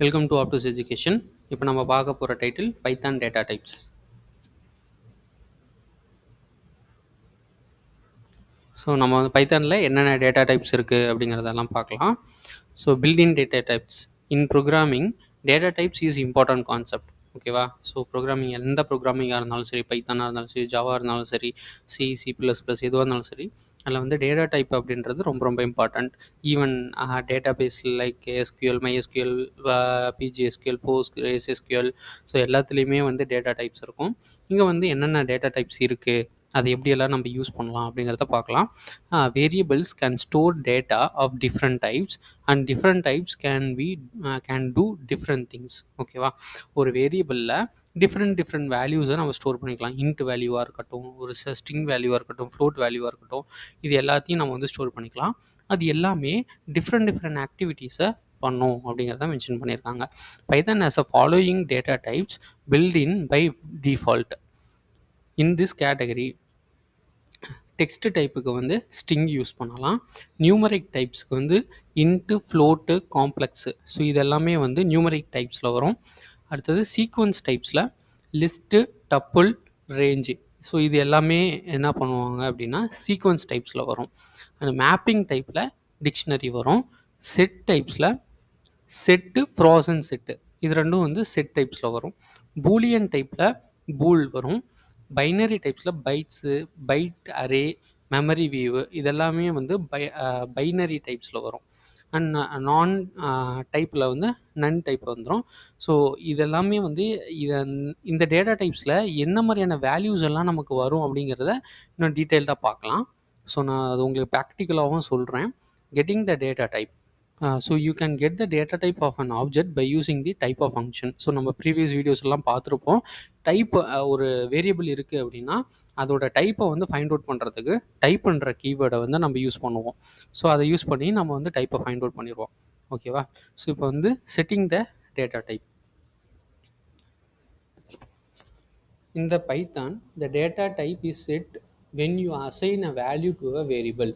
Welcome to Optooz education. இப்போ நம்ம பார்க்க போகிற title Python data types. So நம்ம வந்து பைத்தானில் என்னென்ன டேட்டா டைப்ஸ் இருக்குது அப்படிங்கிறதெல்லாம் பார்க்கலாம். So built-in data types in programming data types is important concept. ஓகேவா? ஸோ ப்ரோக்ராமிங் எந்த ப்ரோக்ராமிங்காக இருந்தாலும் சரி, பைத்தானாக இருந்தாலும் சரி, ஜாவா இருந்தாலும் சரி, சி++, எதுவாக இருந்தாலும் சரி, அதில் வந்து டேட்டா டைப் அப்படின்றது ரொம்ப ரொம்ப important. Even data base like SQL, MySQL, PGSQL, PostgreSQL, so எல்லாத்துலேயுமே வந்து டேட்டா டைப்ஸ் இருக்கும். இங்கே வந்து என்னென்ன டேட்டா டைப்ஸ் இருக்குது, அது எப்படியெல்லாம் நம்ம யூஸ் பண்ணலாம் அப்படிங்கிறத பார்க்கலாம். Variables can store data of different types and different types can do different things. ஓகேவா? ஒரு வேரியபிளில் டிஃப்ரெண்ட் வேல்யூஸை நம்ம ஸ்டோர் பண்ணிக்கலாம். இன்ட் வேல்யூவாக இருக்கட்டும், ஒரு ஸ்ட்ரிங் வேல்யூவாக இருக்கட்டும், ஃப்ளோட் வேல்யூவாக இருக்கட்டும், இது எல்லாத்தையும் நம்ம வந்து ஸ்டோர் பண்ணிக்கலாம். அது எல்லாமே டிஃப்ரெண்ட் ஆக்டிவிட்டீஸை பண்ணும் அப்படிங்கிறத மென்ஷன் பண்ணியிருக்காங்க. Python has a following data types built in by default. In this category text டைப்புக்கு வந்து ஸ்ட்ரிங் யூஸ் பண்ணலாம். நியூமரிக் டைப்ஸ்க்கு வந்து இன்ட்டு, ஃப்ளோட்டு, காம்ப்ளெக்ஸு, ஸோ இதெல்லாமே வந்து நியூமரிக் டைப்ஸில் வரும். அடுத்தது சீக்வன்ஸ் டைப்ஸில் லிஸ்ட்டு, டப்புள், ரேஞ்சு, ஸோ இது எல்லாமே என்ன பண்ணுவாங்க அப்படின்னா சீக்வன்ஸ் டைப்ஸில் வரும். அண்ட் மேப்பிங் டைப்பில் டிக்ஷனரி வரும். செட் டைப்ஸில் செட்டு, ஃப்ரோசன் செட்டு, இது ரெண்டும் வந்து செட் டைப்ஸில் வரும். பூலியன் டைப்பில் பூல் வரும். பைனரி டைப்ஸில் bytes, byte array, memory view, இதெல்லாமே வந்து பைனரி டைப்ஸில் வரும். அண்ட் நான் டைப்பில் வந்து நன் டைப் வந்துடும். ஸோ இதெல்லாமே வந்து இந்த டேட்டா டைப்ஸில் என்ன மாதிரியான வேல்யூஸ் எல்லாம் நமக்கு வரும் அப்படிங்கிறத இன்னும் டீட்டெயில்டாக பார்க்கலாம். ஸோ நான் அது உங்களுக்கு ப்ராக்டிக்கலாகவும் சொல்கிறேன். Getting the data type. So you can get the data type of an object by using the type of function. So நம்ம ப்ரீவியஸ் வீடியோஸ் எல்லாம் பார்த்துருப்போம். டைப் ஒரு வேரியபிள் இருக்குது அப்படின்னா அதோட டைப்பை வந்து ஃபைண்ட் அவுட் பண்ணுறதுக்கு டைப் பண்ணுற கீவேர்டை வந்து நம்ம யூஸ் பண்ணுவோம். ஸோ அதை யூஸ் பண்ணி நம்ம வந்து டைப்பை ஃபைண்ட் அவுட் பண்ணிடுவோம். ஓகேவா? ஸோ இப்போ வந்து setting the data type. In the Python, the data type is set when you assign a value to a variable.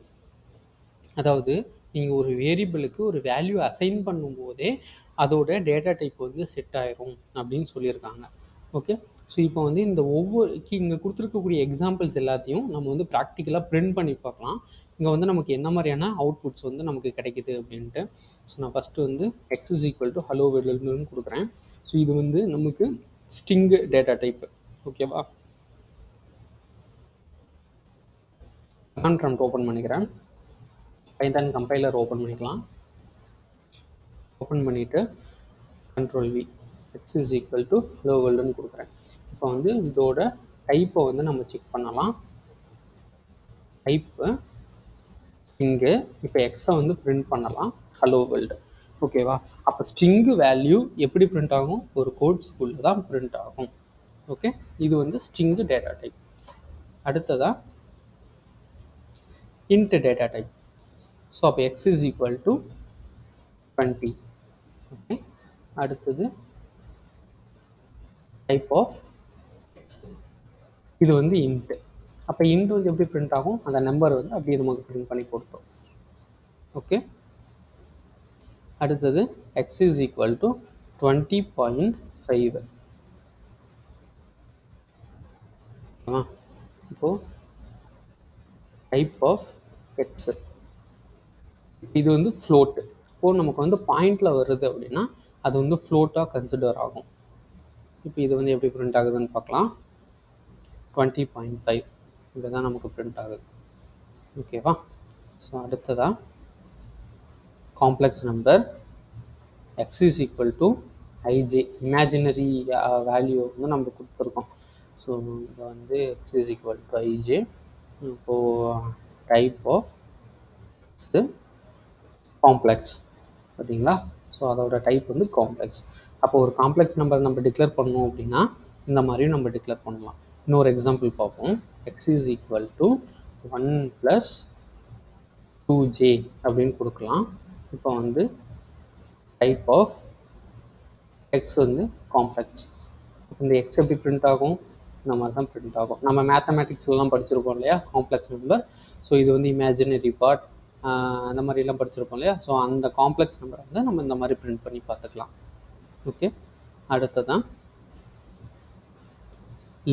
அதாவது நீங்கள் ஒரு வேரியபிளுக்கு ஒரு வேல்யூ அசைன் பண்ணும்போதே அதோட டேட்டா டைப் வந்து செட் ஆயிரும் அப்படின்னு சொல்லியிருக்காங்க. ஓகே, ஸோ இப்போ வந்து இந்த ஒவ்வொரு இங்கே கொடுத்துருக்கக்கூடிய எக்ஸாம்பிள்ஸ் எல்லாத்தையும் நம்ம வந்து ப்ராக்டிக்கலாக பிரிண்ட் பண்ணி பார்க்கலாம். இங்கே வந்து நமக்கு என்ன மாதிரியான அவுட்புட்ஸ் வந்து நமக்கு கிடைக்குது அப்படின்ட்டு. ஸோ நான் ஃபஸ்ட்டு வந்து x is equal to hello வேர்ல்டுன்னு கொடுக்குறேன். ஸோ இது வந்து நமக்கு ஸ்ட்ரிங் டேட்டா டைப். ஓகேவா? கமாண்ட் ப்ராம்ப்ட் ஓப்பன் பண்ணிக்கிறேன். பைத்தான் கம்பைலர் ஓப்பன் பண்ணிக்கலாம். ஓப்பன் பண்ணிவிட்டு Ctrl+V, x is equal to hello வேர்ல்டுன்னு கொடுக்குறேன். இப்போ வந்து இதோட டைப்பை வந்து நம்ம செக் பண்ணலாம். Type string. இப்போ எக்ஸை வந்து பிரிண்ட் பண்ணலாம் ஹலோ வேர்ல்டு. ஓகேவா? அப்போ ஸ்ட்ரிங்கு வேல்யூ எப்படி பிரிண்ட் ஆகும்? ஒரு கோட் ஸ்கூலில் தான் பிரிண்ட் ஆகும். ஓகே, இது வந்து ஸ்ட்ரிங்கு டேட்டா டைப். அடுத்ததாக இன்ட் டேட்டா டைப். ஸோ அப்போ X is equal to 20. Okay, அடுத்தது டைப் ஆஃப் எக்ஸ், இது வந்து இன்ட்டு. அப்போ இன்ட் வந்து எப்படி பிரிண்ட் ஆகும்? அந்த நம்பர் வந்து அப்படியே நமக்கு பிரிண்ட் பண்ணி கொடுத்தோம். ஓகே, அடுத்தது எக்ஸ் இஸ் ஈக்குவல் டு 20.5. இப்போது டைப் ஆஃப் எக்ஸ், இது வந்து ஃப்ளோட்டு. இப்போது நமக்கு வந்து பாயிண்டில் வருது அப்படின்னா அது வந்து ஃப்ளோட்டாக கன்சிடர் ஆகும். இப்போ இது வந்து எப்படி பிரிண்ட் ஆகுதுன்னு பார்க்கலாம். 20.5 இப்படி தான் நமக்கு பிரிண்ட் ஆகுது. ஓகேவா? ஸோ அடுத்ததாக complex number x is equal to IJ, imaginary value வந்து நம்ம கொடுத்துருக்கோம். ஸோ இதை வந்து x is equal to IJ. இப்போது டைப் ஆஃப் எக்ஸு காம்ப்ளெக்ஸ், பார்த்தீங்களா? ஸோ அதோட டைப் வந்து காம்ப்ளெக்ஸ். அப்போ ஒரு காம்ப்ளெக்ஸ் நம்பர் நம்ம டிக்ளேர் பண்ணணும் அப்படின்னா இந்த மாதிரியும் நம்ம டிக்ளேர் பண்ணலாம். இன்னொரு எக்ஸாம்பிள் பார்ப்போம். X is equal to 1 + 2j அப்படின்னு கொடுக்கலாம். இப்போ வந்து டைப் ஆஃப் எக்ஸ் வந்து காம்ப்ளெக்ஸ். இந்த எக்ஸ் எப்படி பிரிண்ட் ஆகும்? இந்த மாதிரி தான் பிரிண்ட் ஆகும். நம்ம மேத்தமேட்டிக்ஸ்லாம் படிச்சிருப்போம் இல்லையா, காம்ப்ளெக்ஸ் நம்பர். ஸோ இது வந்து இமேஜினரி பார்ட், அந்த மாதிரிலாம் படிச்சிருப்போம் இல்லையா. ஸோ அந்த காம்ப்ளெக்ஸ் நம்பரை வந்து நம்ம இந்த மாதிரி பிரிண்ட் பண்ணி பார்த்துக்கலாம். ஓகே. அடுத்ததான்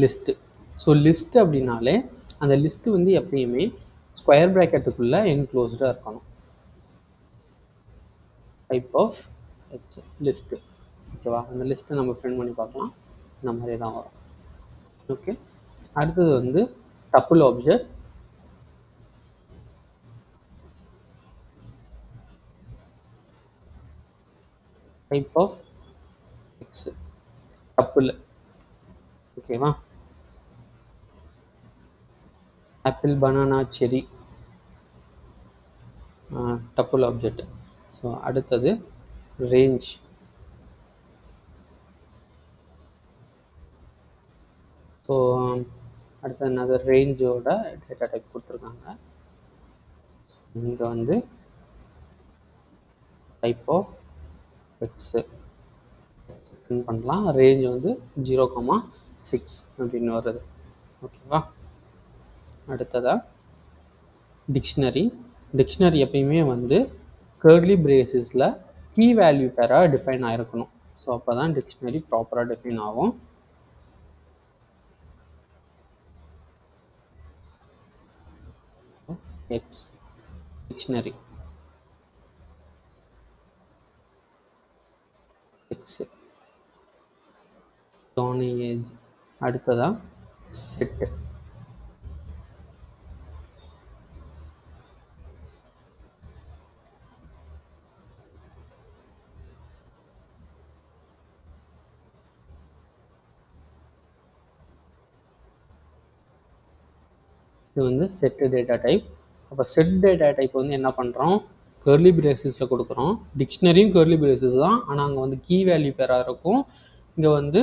லிஸ்ட்டு. ஸோ லிஸ்ட் அப்படின்னாலே அந்த லிஸ்ட்டு வந்து எப்பயுமே ஸ்கொயர் ப்ராக்கெட்டுக்குள்ளே என்க்ளோஸ்டாக இருக்கணும். Type of x list. ஓகேவா? அந்த லிஸ்ட்டை நம்ம பிரிண்ட் பண்ணி பார்க்கலாம். இந்த மாதிரி தான் வரும். ஓகே. அடுத்தது வந்து tuple object. Type of x tuple. ஓகேவா? Apple, banana, cherry, tuple object. So அடுத்தது ரேஞ்ச். ஸோ அடுத்தது என்னது, ரேஞ்சோட டேட்டா டைப் கொடுத்துருக்காங்க. இங்கே வந்து டைப் ஆஃப் எக்ஸு பிரிண்ட் பண்ணலாம். ரேஞ்ச் வந்து 0,6 அப்படின்னு வருது. ஓகேவா? அடுத்ததாக டிக்ஷனரி. டிக்ஷனரி எப்பயுமே வந்து கர்லி பிரேசஸில் கீ வேல்யூ பேராக டிஃபைன் ஆகிருக்கணும். ஸோ அப்போ தான் டிக்ஷனரி ப்ராப்பராக டிஃபைன் ஆகும். X dictionary X age. அடுத்ததாக செட்டு. இது வந்து செட்டு டேட்டா டைப். அப்போ செட் டேட்டா டைப் வந்து என்ன பண்ணுறோம், கர்லி பிரேசஸில் கொடுக்குறோம். டிக்ஷனரியும் கர்லி பிரேசஸ் தான், ஆனால் அங்கே வந்து கீ வேல்யூ பேராக இருக்கும். இங்கே வந்து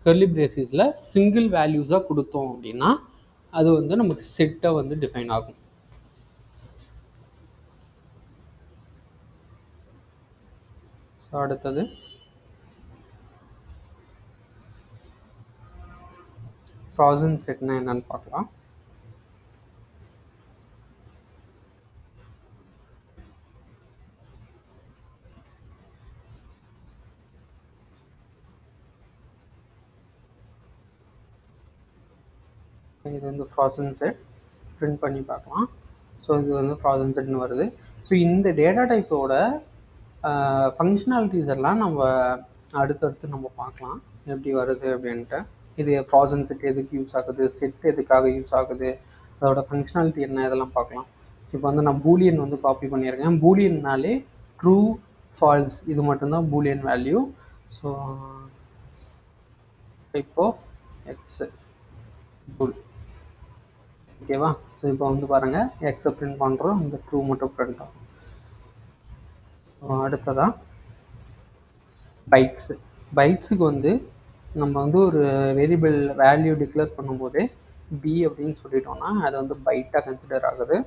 கர்லி பிரேசஸில் சிங்கிள் வேல்யூஸாக கொடுத்தோம் அப்படின்னா அது வந்து நமக்கு செட்டை வந்து டிஃபைன் ஆகும். ஸோ அடுத்தது ஃப்ராசன் செட்னா என்னன்னு பார்க்கலாம். இது வந்து ஃப்ராசன் செட் பிரிண்ட் பண்ணி பார்க்கலாம். ஸோ இது வந்து ஃப்ராசன் செட்னு வருது. ஸோ இந்த டேட்டா டைப்போட ஃபங்க்ஷனாலிட்டிஸ் எல்லாம் நம்ம அடுத்தடுத்து நம்ம பார்க்கலாம் எப்படி வருது அப்படின்ட்டு. இது ஃப்ராசன் செட் எதுக்கு யூஸ் ஆகுது, செட் எதுக்காக யூஸ் ஆகுது, அதோட ஃபங்க்ஷனாலிட்டி என்ன, இதெல்லாம் பார்க்கலாம். இப்போ வந்து நான் பூலியன் வந்து காப்பி பண்ணியிருக்கேன். பூலியன்னாலே ட்ரூ, ஃபால்ஸ், இது மட்டும்தான் boolean value. So type of x bool. ஓகேவா? ஸோ இப்போ வந்து பாருங்கள், எக்ஸை பிரிண்ட் பண்ணுறோம், இந்த ட்ரூ மட்டும் பிரிண்ட் ஆகும். அடுத்ததாக பைட்ஸு. பைட்ஸுக்கு வந்து நம்ம வந்து ஒரு வேரியபிள் வேல்யூ டிக்ளேர் பண்ணும்போது பி அப்படின்னு சொல்லிட்டோம்னா அது வந்து பைட்டாக கன்சிடர் ஆகுது.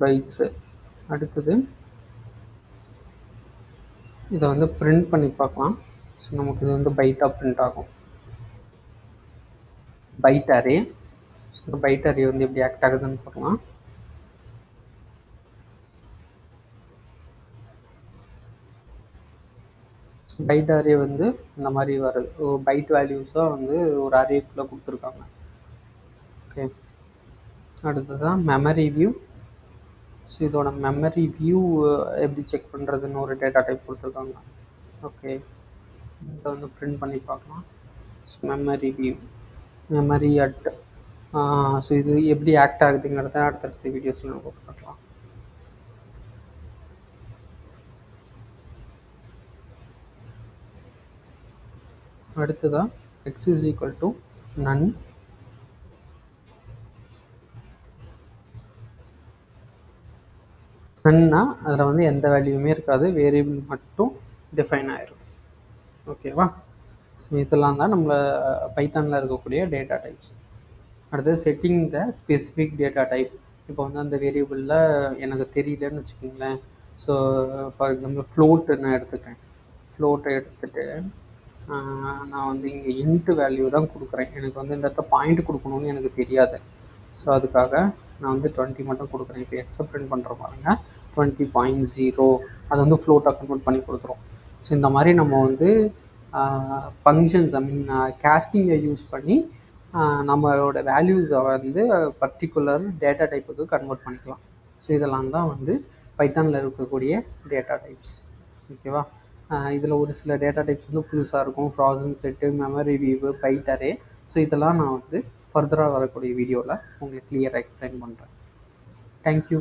பைட்ஸு. அடுத்தது இதை வந்து பிரிண்ட் பண்ணி பார்க்கலாம். ஸோ நமக்கு இது வந்து பைட்டாக பிரிண்ட் ஆகும். Byte array. So byte array வந்து எப்படி ஆக்ட் ஆகுதுன்னு பார்க்கலாம். பைட் அரே வந்து இந்த மாதிரி வருது. பைட் வேல்யூஸாக வந்து ஒரு அரேக்குள்ளே கொடுத்துருக்காங்க. ஓகே. அடுத்ததான் மெமரி வியூ. ஸோ இதோட மெமரி வியூ எப்படி செக் பண்ணுறதுன்னு ஒரு டேட்டா டைப் கொடுத்துருக்காங்க. ஓகே. இதை வந்து பிரிண்ட் பண்ணி பார்க்கலாம். So memory view, memory at. So இது எப்படி ஆக்ட் ஆகுதுங்கிறத அடுத்தடுத்த வீடியோஸில் நம்ம பார்க்கலாம். அடுத்ததாக x is equal to none. நன்னா அதில் வந்து எந்த வேல்யூமே இருக்காது, வேரியபிள் மட்டும் டிஃபைன் ஆயிரும். ஓகேவா? ஸோ இதெல்லாம் தான் நம்மளை பைத்தானில் இருக்கக்கூடிய டேட்டா டைப்ஸ். அடுத்தது செட்டிங் த ஸ்பெசிஃபிக் டேட்டா டைப். இப்போ வந்து அந்த வேரியபிளில் எனக்கு தெரியலன்னு வச்சுக்கோங்களேன். ஸோ ஃபார் எக்ஸாம்பிள் ஃப்ளோட்டு நான் எடுத்துக்கிறேன். ஃப்ளோட்டை எடுத்துகிட்டு நான் வந்து இங்கே இன்ட்டு வேல்யூ தான் கொடுக்குறேன். எனக்கு வந்து இந்த இடத்த பாயிண்ட் கொடுக்கணும்னு எனக்கு தெரியாது. ஸோ அதுக்காக நான் வந்து 20 மட்டும் கொடுக்குறேன். இப்போ எக்ஸை பிரிண்ட் பண்ணுற பாருங்க 20.0 அது வந்து ஃப்ளோட்டாக கன்வெர்ட் பண்ணி கொடுத்துரும். ஸோ இந்த மாதிரி நம்ம வந்து ஃபங்க்ஷன்ஸ் ஐ மீன் கேஸ்டிங்கை யூஸ் பண்ணி நம்மளோட வேல்யூஸை வந்து பர்டிகுலர் டேட்டா டைப்புக்கு கன்வெர்ட் பண்ணிக்கலாம். ஸோ இதெல்லாம் தான் வந்து பைத்தானில் இருக்கக்கூடிய டேட்டா டைப்ஸ். ஓகேவா? இதில் ஒரு சில டேட்டா டைப்ஸ் வந்து புதுசாக இருக்கும். Frozen set, memory view, byte array. So இதெல்லாம் நான் வந்து ஃபர்தராக வரக்கூடிய வீடியோவில் உங்களுக்கு கிளியராக எக்ஸ்பிளைன் பண்ணுறேன். தேங்க்யூ.